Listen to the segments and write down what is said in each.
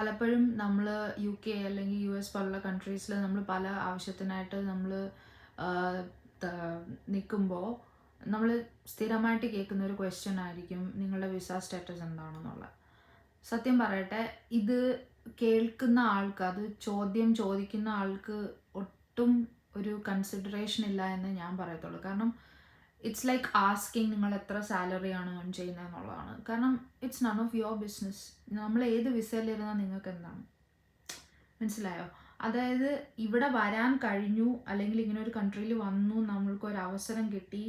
പലപ്പോഴും നമ്മൾ UK അല്ലെങ്കിൽ US പോലുള്ള കൺട്രീസിൽ നമ്മൾ പല ആവശ്യത്തിനായിട്ട് നമ്മൾ നിൽക്കുമ്പോൾ നമ്മൾ സ്ഥിരമായിട്ട് കേൾക്കുന്ന ഒരു ക്വസ്റ്റ്യൻ ആയിരിക്കും നിങ്ങളുടെ വിസ സ്റ്റാറ്റസ് എന്താണെന്നുള്ളത്. സത്യം പറയട്ടെ, ഇത് കേൾക്കുന്ന ആൾക്ക്, അത് ചോദ്യം ചോദിക്കുന്ന ആൾക്ക് ഒട്ടും ഒരു കൺസിഡറേഷൻ ഇല്ല എന്ന് ഞാൻ പറയത്തുള്ളൂ. കാരണം ഇറ്റ്സ് ലൈക്ക് ആസ്കിങ് നിങ്ങൾ എത്ര സാലറി ആണ് ഏൺ ചെയ്യുന്നത് എന്നുള്ളതാണ്. കാരണം it's none of your business. നമ്മൾ ഏത് വിസയിലിരുന്നാൽ നിങ്ങൾക്ക് എന്താണ്, മനസ്സിലായോ? അതായത് ഇവിടെ വരാൻ കഴിഞ്ഞു, അല്ലെങ്കിൽ ഇങ്ങനെ ഒരു കൺട്രിയിൽ വന്നു, നമ്മൾക്ക് ഒരു അവസരം കിട്ടി,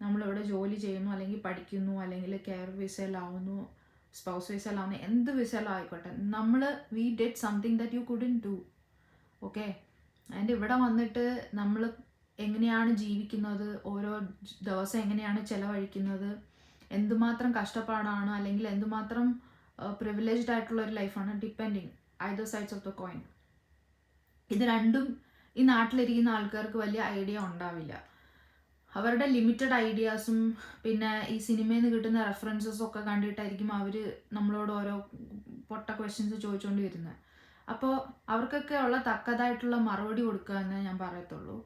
നമ്മളിവിടെ ജോലി ചെയ്യുന്നു, അല്ലെങ്കിൽ പഠിക്കുന്നു, അല്ലെങ്കിൽ കെയർ വിസയിലാവുന്നു, സ്പൗസ് വിസയിലാവുന്നു, എന്ത് വിസയിലായിക്കോട്ടെ, നമ്മൾ we did something that you couldn't do. Okay, അതിൻ്റെ ഇവിടെ വന്നിട്ട് നമ്മൾ എങ്ങനെയാണ് ജീവിക്കുന്നത്, ഓരോ ദിവസം എങ്ങനെയാണ് ചിലവഴിക്കുന്നത്, എന്തുമാത്രം കഷ്ടപ്പാടാണ്, അല്ലെങ്കിൽ എന്തുമാത്രം പ്രിവിലേജ്ഡ് ആയിട്ടുള്ള ഒരു ലൈഫാണ്, depending either sides of the coin. ഇത് രണ്ടും ഈ നാട്ടിലിരിക്കുന്ന ആൾക്കാർക്ക് വലിയ ഐഡിയ ഉണ്ടാവില്ല. അവരുടെ ലിമിറ്റഡ് ഐഡിയാസും പിന്നെ ഈ സിനിമയിൽ നിന്ന് കിട്ടുന്ന റെഫറൻസസും ഒക്കെ കണ്ടിട്ടായിരിക്കും അവർ നമ്മളോട് ഓരോ പൊട്ട ക്വസ്റ്റ്യൻസ് ചോദിച്ചുകൊണ്ട് വരുന്നത്. അപ്പോൾ അവർക്കൊക്കെ ഉള്ള തക്കതായിട്ടുള്ള മറുപടി കൊടുക്കുക എന്നേ ഞാൻ പറയത്തുള്ളൂ.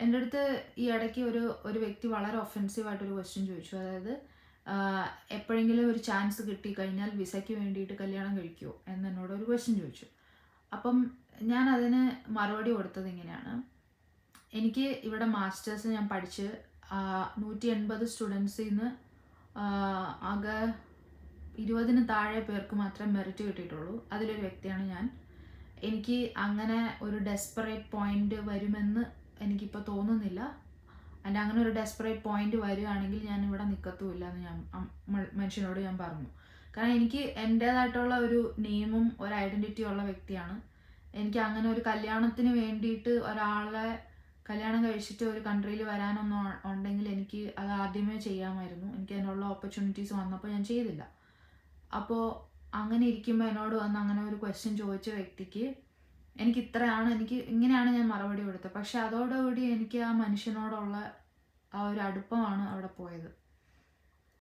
എൻ്റെ അടുത്ത് ഈ ഇടയ്ക്ക് ഒരു വ്യക്തി വളരെ ഒഫെൻസീവായിട്ടൊരു ക്വസ്റ്റ്യൻ ചോദിച്ചു. അതായത് എപ്പോഴെങ്കിലും ഒരു ചാൻസ് കിട്ടിക്കഴിഞ്ഞാൽ വിസയ്ക്ക് വേണ്ടിയിട്ട് കല്യാണം കഴിക്കുമോ എന്നോട് ഒരു ക്വസ്റ്റ്യൻ ചോദിച്ചു. അപ്പം ഞാൻ അതിന് മറുപടി കൊടുത്തത് ഇങ്ങനെയാണ്. എനിക്ക് ഇവിടെ മാസ്റ്റേഴ്സ് ഞാൻ പഠിച്ച് 180 സ്റ്റുഡൻസിൽ നിന്ന് ആകെ 20 താഴെ പേർക്ക് മാത്രമേ മെറിറ്റ് കിട്ടിയിട്ടുള്ളൂ. അതിലൊരു വ്യക്തിയാണ് ഞാൻ. എനിക്ക് അങ്ങനെ ഒരു ഡെസ്പറേറ്റ് പോയിന്റ് വരുമെന്ന് എനിക്കിപ്പോൾ തോന്നുന്നില്ല. എൻ്റെ അങ്ങനെ ഒരു ഡെസ്പറേറ്റ് പോയിന്റ് വരികയാണെങ്കിൽ ഞാൻ ഇവിടെ നിൽക്കത്തുമില്ല എന്ന് ഞാൻ മനുഷ്യനോട് ഞാൻ പറഞ്ഞു. കാരണം എനിക്ക് എൻ്റേതായിട്ടുള്ള ഒരു നെയിമും ഒരു ഐഡൻറ്റിറ്റിയും ഉള്ള വ്യക്തിയാണ്. എനിക്ക് അങ്ങനെ ഒരു കല്യാണത്തിന് വേണ്ടിയിട്ട് ഒരാളെ കല്യാണം കഴിച്ചിട്ട് ഒരു കൺട്രിയിൽ വരാനൊന്നും ഉണ്ടെങ്കിൽ എനിക്ക് അത് ആദ്യമേ ചെയ്യാമായിരുന്നു. എനിക്ക് അതിനുള്ള ഓപ്പർച്യൂണിറ്റീസ് വന്നപ്പോൾ ഞാൻ ചെയ്തില്ല. അപ്പോൾ അങ്ങനെ ഇരിക്കുമ്പോൾ എന്നോട് വന്ന് അങ്ങനെ ഒരു ക്വസ്റ്റ്യൻ ചോദിച്ച വ്യക്തിക്ക് എനിക്ക് ഇങ്ങനെയാണ് ഞാൻ മറുപടി കൊടുത്തത്. പക്ഷെ അതോടുകൂടി എനിക്ക് ആ മനുഷ്യനോടുള്ള ആ ഒരു അടുപ്പമാണ് അവിടെ പോയത്.